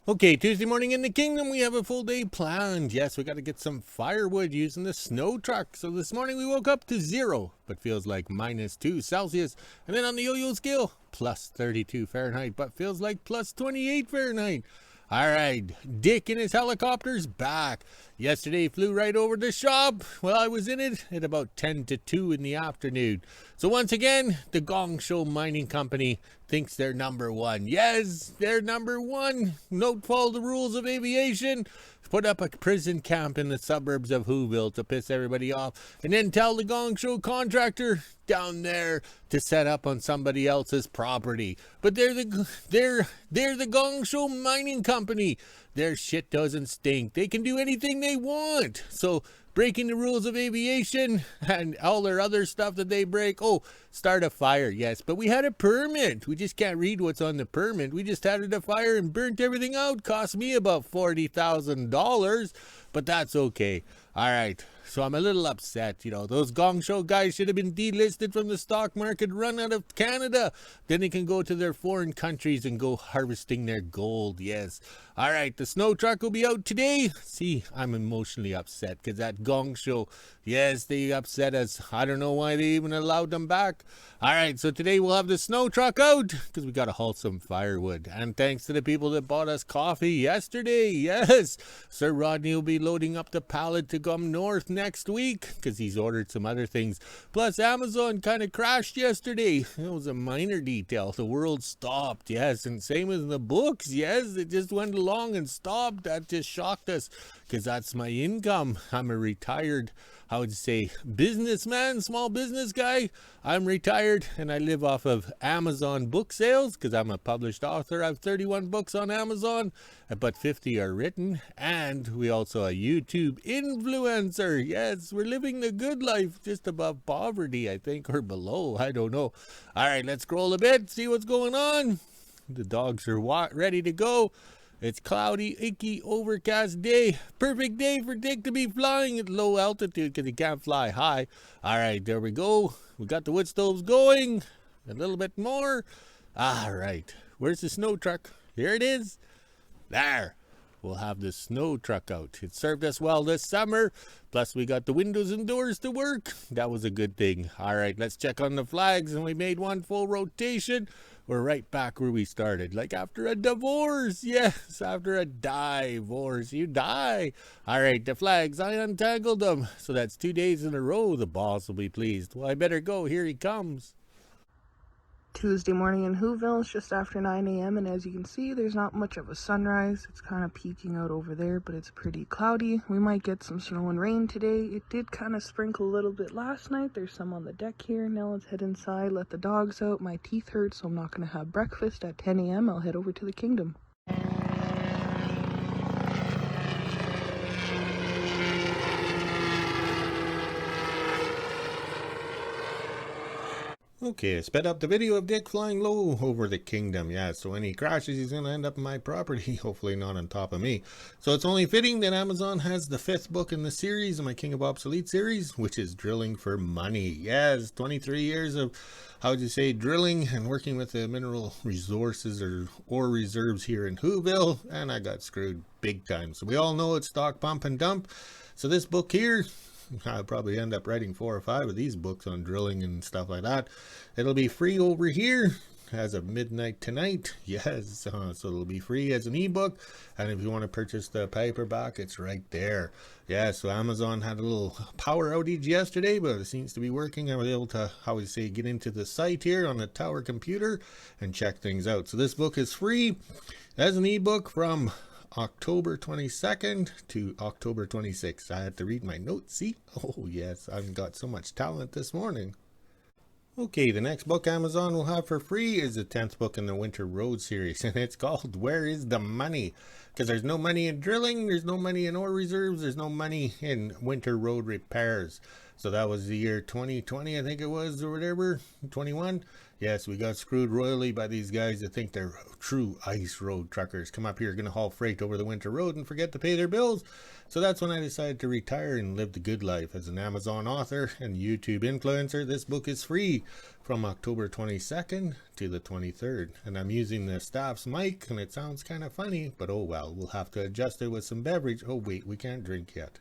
Okay, Tuesday morning in the kingdom, we have a full day planned. Yes, we got to get some firewood using the snow truck. So this morning we woke up to 0, but feels like -2 Celsius. And then on the yo-yo scale, plus 32 Fahrenheit, but feels like plus 28 Fahrenheit. All right, Dick in his helicopter's back. Yesterday flew right over the shop. Well, I was in it at about 10 to 2 in the afternoon. So once again, the Gong Show Mining Company thinks they're number one. Yes, they're number one. Don't follow the rules of aviation. Put up a prison camp in the suburbs of WHO-ville to piss everybody off, and then tell the Gong Show contractor down there to set up on somebody else's property. But they're the Gong Show Mining Company. Their shit doesn't stink. They can do anything they want. So breaking the rules of aviation and all their other stuff that they break. Oh, start a fire, yes, but we had a permit. We just can't read what's on the permit. We just started a fire and burnt everything out. Cost me about $40,000, but that's okay. All right, so I'm a little upset. You know, those Gong Show guys should have been delisted from the stock market, run out of Canada. Then they can go to their foreign countries and go harvesting their gold, yes. All right, the snow truck will be out today. See, I'm emotionally upset because that Gong Show, yes, they upset us. I don't know why they even allowed them back. All right, so today we'll have the snow truck out because we got to haul some firewood. And thanks to the people that bought us coffee yesterday. Yes, Sir Rodney will be loading up the pallet to come north next week because he's ordered some other things. Plus, Amazon kind of crashed yesterday. It was a minor detail. The world stopped, yes, and same as the books, yes, it just went along and stopped. That just shocked us because that's my income. I'm a retired, I would say, businessman, small business guy. I'm retired and I live off of Amazon book sales because I'm a published author. I have 31 books on Amazon, but 50 are written. And we also a YouTube influencer. Yes, we're living the good life, just above poverty, I think, or below. I don't know. All right, let's scroll a bit, see what's going on. The dogs are ready to go. It's cloudy, icky, overcast day. Perfect day for Dick to be flying at low altitude because he can't fly high. All right, there we go. We got the wood stoves going. A little bit more. All right. Where's the snow truck? Here it is. There. We'll have the snow truck out. It served us well this summer. Plus, we got the windows and doors to work. That was a good thing. All right, let's check on the flags. And we made one full rotation. We're right back where we started. Like after a divorce. Yes, after a divorce. You die. All right, the flags. I untangled them. So that's 2 days in a row. The boss will be pleased. Well, I better go. Here he comes. Tuesday morning in WHO-ville. It's just after 9 a.m. and as you can see, there's not much of a sunrise. It's kind of peeking out over there, but it's pretty cloudy. We might get some snow and rain today. It did kind of sprinkle a little bit last night. There's some on the deck here. Now let's head inside, let the dogs out. My teeth hurt, so I'm not going to have breakfast. At 10 a.m. I'll head over to the kingdom. Okay, I sped up the video of Dick flying low over the kingdom. Yeah, so when he crashes, he's going to end up in my property. Hopefully not on top of me. So it's only fitting that Amazon has the 5th book in the series, in my King of Obsolete series, which is Drilling for Money. Yes, 23 years of, how would you say, drilling and working with the mineral resources or ore reserves here in WHO-ville. And I got screwed big time. So we all know it's stock pump and dump. So this book here, I'll probably end up writing 4 or 5 of these books on drilling and stuff like that. It'll be free over here as of midnight tonight. Yes, so it'll be free as an ebook. And if you want to purchase the paperback, it's right there. Yeah, so Amazon had a little power outage yesterday, but it seems to be working. I was able to, how we say, get into the site here on the tower computer and check things out. So this book is free as an ebook from October 22nd to October 26th. I had to read my notes. See? Oh, yes. I've got so much talent this morning. Okay, the next book Amazon will have for free is the 10th book in the Winter Road series, and it's called Where is the Money? Because there's no money in drilling, there's no money in ore reserves, there's no money in winter road repairs. So that was the year 2020, I think it was, or whatever, 21. Yes, we got screwed royally by these guys that think they're true ice road truckers. Come up here, gonna haul freight over the winter road and forget to pay their bills. So that's when I decided to retire and live the good life. As an Amazon author and YouTube influencer, this book is free from October 22nd to the 23rd. And I'm using the staff's mic, and it sounds kind of funny, but oh well, we'll have to adjust it with some beverage. Oh wait, we can't drink yet.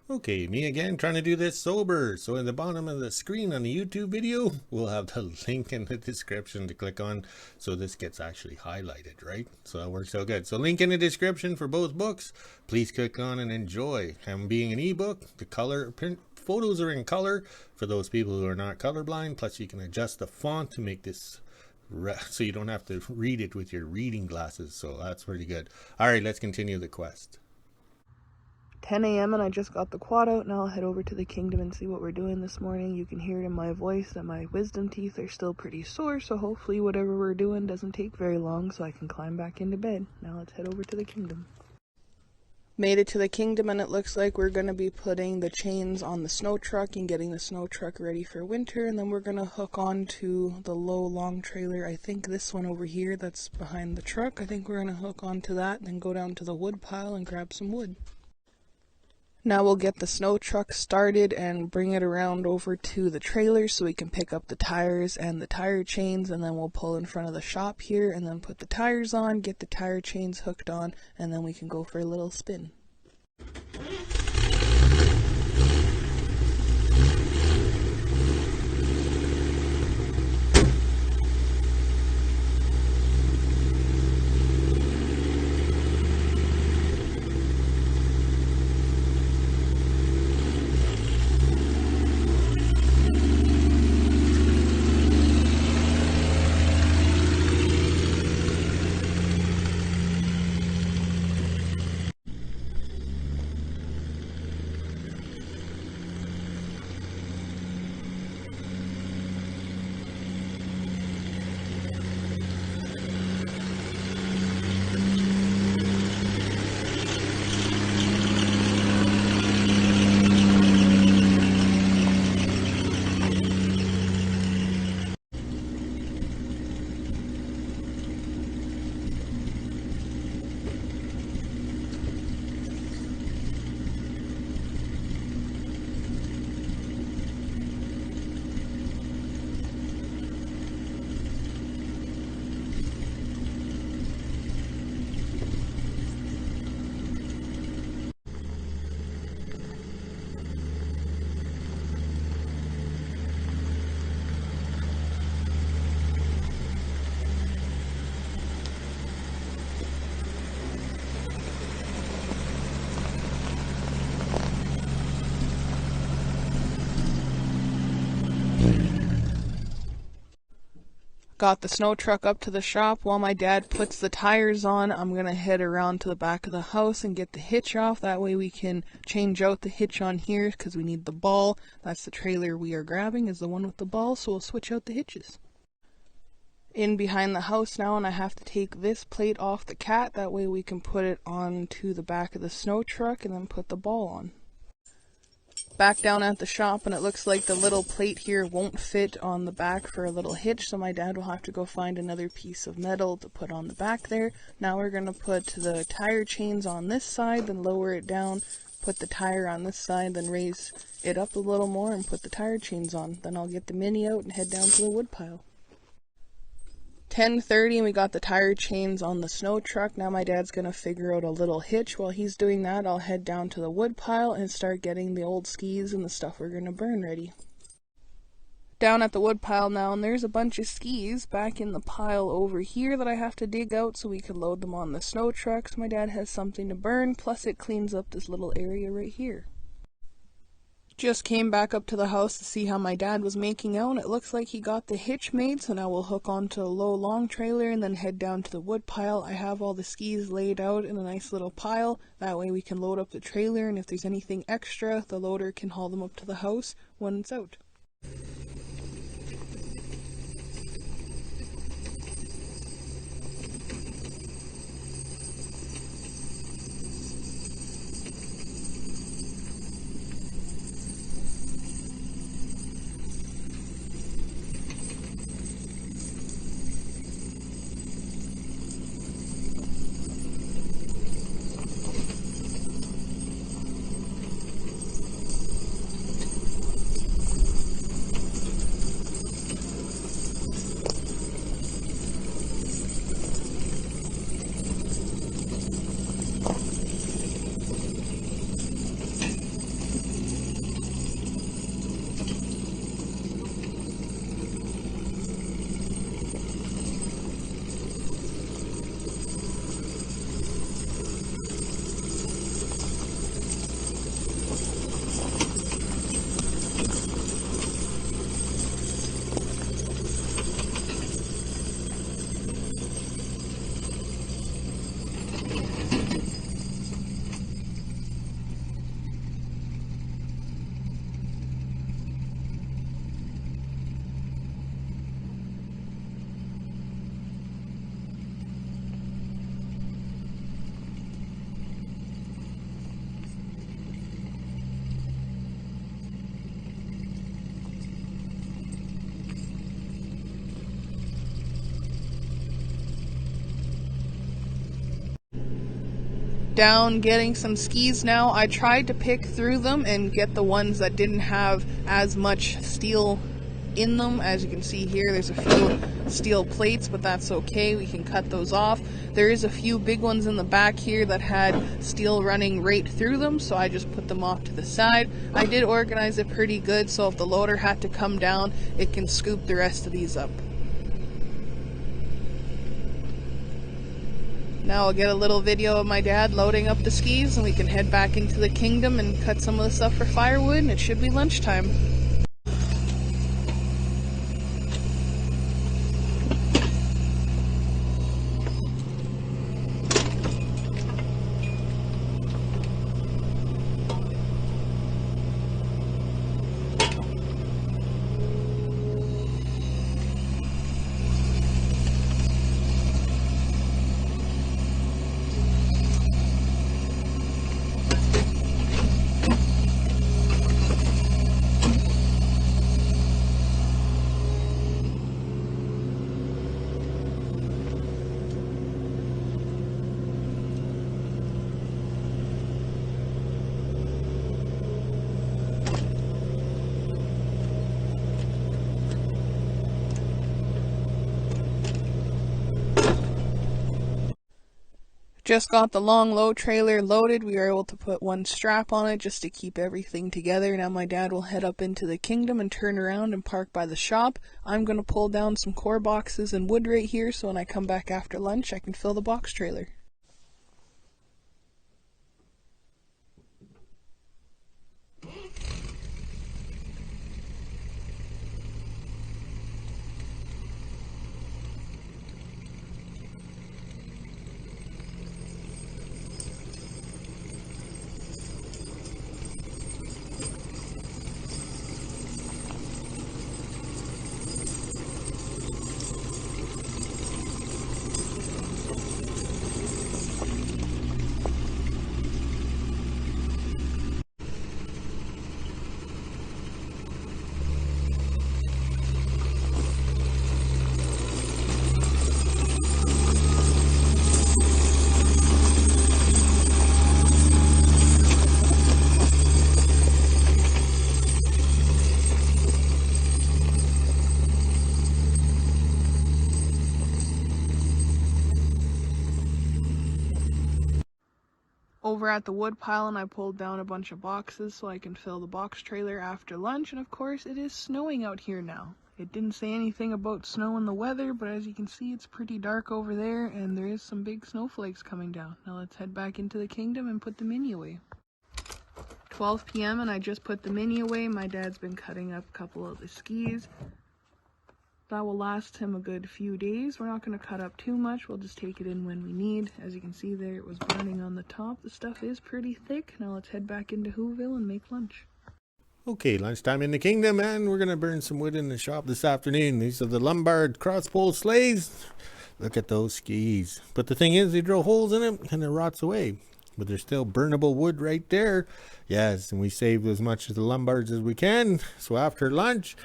Okay, me again, trying to do this sober. So in the bottom of the screen on the YouTube video, we'll have the link in the description to click on, so this gets actually highlighted, right? So that works out good. So link in the description for both books. Please click on and enjoy. And being an ebook, the color print photos are in color for those people who are not colorblind. Plus you can adjust the font to make this so you don't have to read it with your reading glasses. So that's pretty good. All right, let's continue the quest. 10 a.m. and I just got the quad out. Now I'll head over to the kingdom and see what we're doing this morning. You can hear it in my voice that my wisdom teeth are still pretty sore, so hopefully whatever we're doing doesn't take very long so I can climb back into bed. Now let's head over to the kingdom. Made it to the kingdom, and it looks like we're going to be putting the chains on the snow truck and getting the snow truck ready for winter, and then we're going to hook on to the low long trailer. I think this one over here that's behind the truck, I think we're going to hook onto that and then go down to the wood pile and grab some wood. Now we'll get the snow truck started and bring it around over to the trailer so we can pick up the tires and the tire chains, and then we'll pull in front of the shop here and then put the tires on, get the tire chains hooked on, and then we can go for a little spin. Got the snow truck up to the shop. While my dad puts the tires on, I'm going to head around to the back of the house and get the hitch off. That way we can change out the hitch on here because we need the ball. That's the trailer we are grabbing, is the one with the ball, so we'll switch out the hitches. In behind the house now, and I have to take this plate off the cat. That way we can put it onto the back of the snow truck and then put the ball on. Back down at the shop, and it looks like the little plate here won't fit on the back for a little hitch, so my dad will have to go find another piece of metal to put on the back there. Now we're going to put the tire chains on this side, then lower it down, put the tire on this side, then raise it up a little more and put the tire chains on. Then I'll get the Mini out and head down to the wood pile. 10:30 and we got the tire chains on the snow truck. Now my dad's going to figure out a little hitch. While he's doing that, I'll head down to the wood pile and start getting the old skis and the stuff we're going to burn ready. Down at the wood pile now, and there's a bunch of skis back in the pile over here that I have to dig out so we can load them on the snow truck. So my dad has something to burn, plus it cleans up this little area right here. Just came back up to the house to see how my dad was making out. It looks like he got the hitch made, so now we'll hook onto a low long trailer and then head down to the wood pile. I have all the skis laid out in a nice little pile. That way we can load up the trailer, and if there's anything extra, the loader can haul them up to the house when it's out. down getting some skis now. I tried to pick through them and get the ones that didn't have as much steel in them. As you can see here, there's a few steel plates, but that's okay, we can cut those off. There is a few big ones in the back here that had steel running right through them, so I just put them off to the side. I did organize it pretty good, so if the loader had to come down, it can scoop the rest of these up. Now I'll get a little video of my dad loading up the skis, and we can head back into the kingdom and cut some of the stuff for firewood, and it should be lunchtime. Just got the long low trailer loaded. We were able to put one strap on it just to keep everything together. Now my dad will head up into the kingdom and turn around and park by the shop. I'm going to pull down some core boxes and wood right here, so when I come back after lunch I can fill the box trailer. Over at the wood pile, and I pulled down a bunch of boxes so I can fill the box trailer after lunch. And of course it is snowing out here now. It didn't say anything about snow in the weather, but as you can see it's pretty dark over there and there is some big snowflakes coming down. Now let's head back into the kingdom and put the mini away. 12 p.m. and I just put the mini away. My dad's been cutting up a couple of the skis. That will last him a good few days. We're not going to cut up too much. We'll just take it in when we need. As you can see there, it was burning on the top. The stuff is pretty thick. Now let's head back into WHO-ville and make lunch. Okay, lunchtime in the kingdom, and we're going to burn some wood in the shop this afternoon. These are the Lombard cross-pole sleighs. Look at those skis. But the thing is, they drill holes in them and it rots away. But there's still burnable wood right there. Yes, and we saved as much of the Lombards as we can. So after lunch,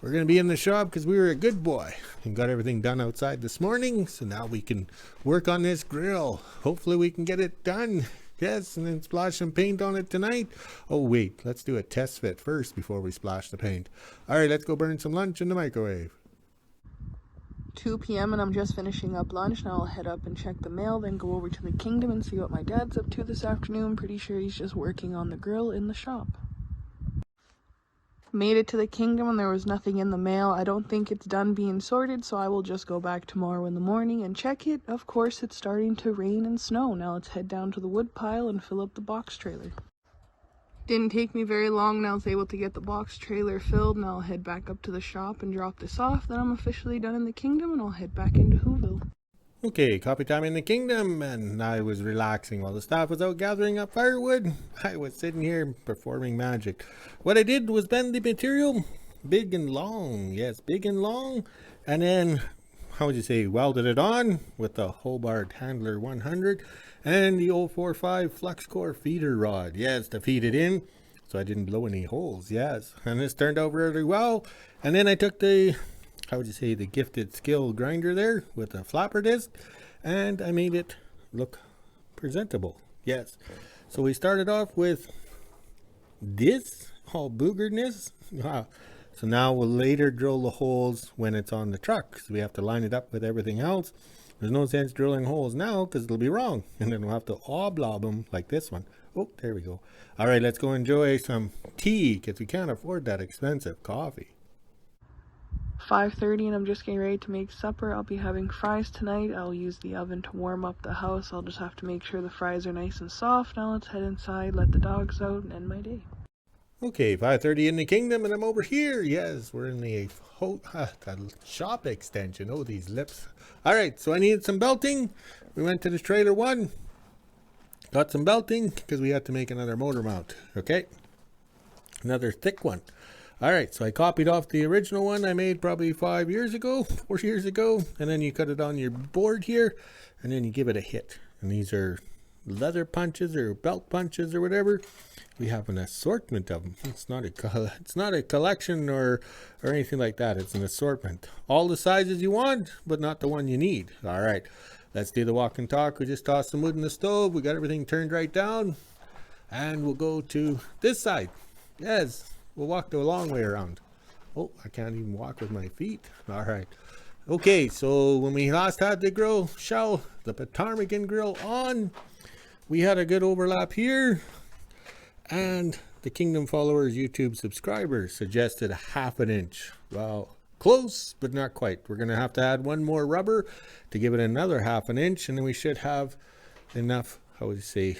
we're going to be in the shop because we were a good boy and got everything done outside this morning. So now we can work on this grill. Hopefully we can get it done. Yes, and then splash some paint on it tonight. Oh, wait, let's do a test fit first before we splash the paint. All right, let's go burn some lunch in the microwave. 2 p.m. and I'm just finishing up lunch. Now I'll head up and check the mail, then go over to the kingdom and see what my dad's up to this afternoon. Pretty sure he's just working on the grill in the shop. Made it to the kingdom and there was nothing in the mail. I don't think it's done being sorted, so I will just go back tomorrow in the morning and check it. Of course, it's starting to rain and snow. Now let's head down to the wood pile and fill up the box trailer. Didn't take me very long. Now I was able to get the box trailer filled. Now I'll head back up to the shop and drop this off. Then I'm officially done in the kingdom and I'll head back into WHO-ville. Okay, coffee time in the kingdom, and I was relaxing while the staff was out gathering up firewood. I was sitting here performing magic. What I did was bend the material big and long, yes, big and long, and then, how would you say, welded it on with the Hobart Handler 100 and the 045 flux core feeder rod, yes, to feed it in, so I didn't blow any holes, yes, and this turned out really well. And then I took the, how would you say, the gifted skill grinder there with a flapper disc, and I made it look presentable. Yes. So we started off with this, all boogerness. So now we'll later drill the holes when it's on the truck. So we have to line it up with everything else. There's no sense drilling holes now because it'll be wrong. And then we'll have to oblob them like this one. Oh, there we go. All right, let's go enjoy some tea because we can't afford that expensive coffee. 5:30 and I'm just getting ready to make supper. I'll be having fries tonight. I'll use the oven to warm up the house. I'll just have to make sure the fries are nice and soft. Now let's head inside, let the dogs out, and end my day. Okay, 5:30 in the kingdom, and I'm over here. Yes, we're in the shop extension. Oh, these lips. All right, so I needed some belting. We went to the trailer one. Got some belting because we had to make another motor mount. Okay, another thick one. All right, so I copied off the original one I made probably 5 years ago, 4 years ago, and then you cut it on your board here, and then you give it a hit. And these are leather punches or belt punches or whatever. We have an assortment of them. It's not a collection or anything like that. It's an assortment. All the sizes you want, but not the one you need. All right, let's do the walk and talk. We just tossed some wood in the stove. We got everything turned right down, and we'll go to this side. Yes. We'll walk the long way around. Oh, I can't even walk with my feet. All right. Okay, so when we last had the grill shell, the ptarmigan grill on, we had a good overlap here. And the Kingdom followers, YouTube subscribers suggested a 1/2 inch. Well, close, but not quite. We're going to have to add one more rubber to give it another 1/2 inch. And then we should have enough, how would you say,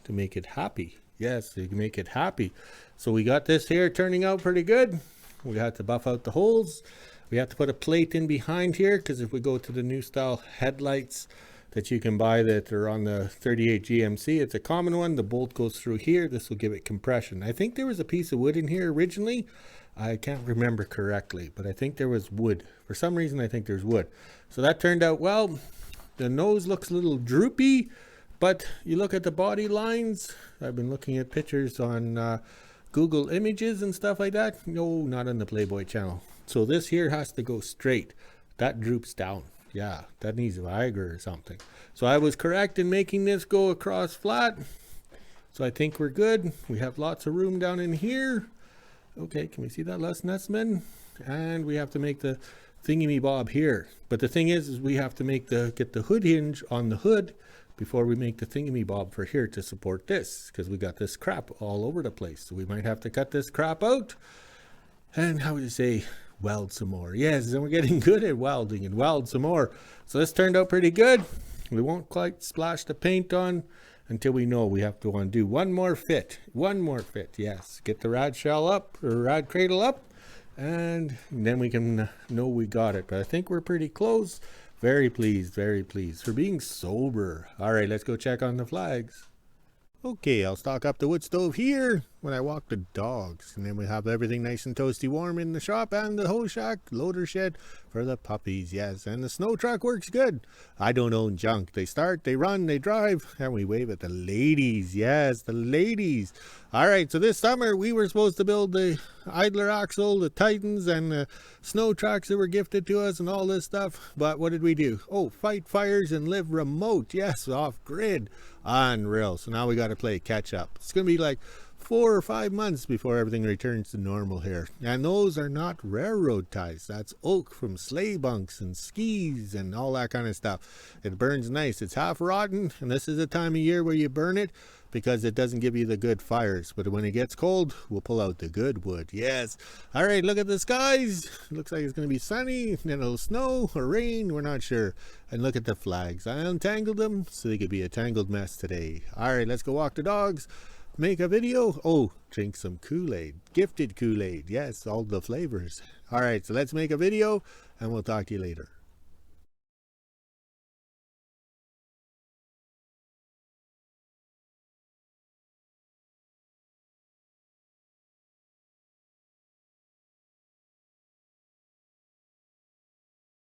to make it happy. Yes, you can make it happy. So we got this here turning out pretty good. We had to buff out the holes. We have to put a plate in behind here because if we go to the new style headlights that you can buy that are on the 38 GMC, it's a common one. The bolt goes through here. This will give it compression. I think there was a piece of wood in here originally. I can't remember correctly, but I think there was wood. For some reason, I think there's wood. So that turned out well. The nose looks a little droopy. But you look at the body lines. I've been looking at pictures on Google Images and stuff like that. No, not on the Playboy channel. So this here has to go straight. That droops down. Yeah, that needs Viagra or something. So I was correct in making this go across flat. So I think we're good. We have lots of room down in here. Okay, can we see that less Nessman? And we have to make the thingy-me-bob here. But the thing is we have to get the hood hinge on the hood before we make the thingy-me-bob for here to support this, because we got this crap all over the place. So we might have to cut this crap out and, how would you say, weld some more. Yes, and we're getting good at welding and weld some more. So this turned out pretty good. We won't quite splash the paint on until we know we have to undo one more fit. Yes, get the rad shell up or rad cradle up, and then we can know we got it. But I think we're pretty close. Very pleased for being sober. All right, let's go check on the flags. Okay, I'll stock up the wood stove here when I walk the dogs. And then we have everything nice and toasty warm in the shop and the whole shack loader shed for the puppies. Yes, and the snow truck works good. I don't own junk. They start, they run, they drive, and we wave at the ladies. Yes, the ladies. All right, so this summer we were supposed to build the idler axle, the Titans, and the snow trucks that were gifted to us and all this stuff. But what did we do? Oh, fight fires and live remote. Yes, off grid. Unreal. So now we got to play catch up. It's going to be like 4 or 5 months before everything returns to normal here. And those are not railroad ties. That's oak from sleigh bunks and skis and all that kind of stuff. It burns nice. It's half rotten, and this is the time of year where you burn it because it doesn't give you the good fires. But when it gets cold, we'll pull out the good wood. Yes. All right, look at the skies. It looks like it's going to be sunny, then it'll snow or rain. We're not sure. And look at the flags. I untangled them so they could be a tangled mess today. All right, let's go walk the dogs. Make a video. Oh, drink some Kool-Aid. Gifted Kool-Aid. Yes, all the flavors. All right, so let's make a video and we'll talk to you later.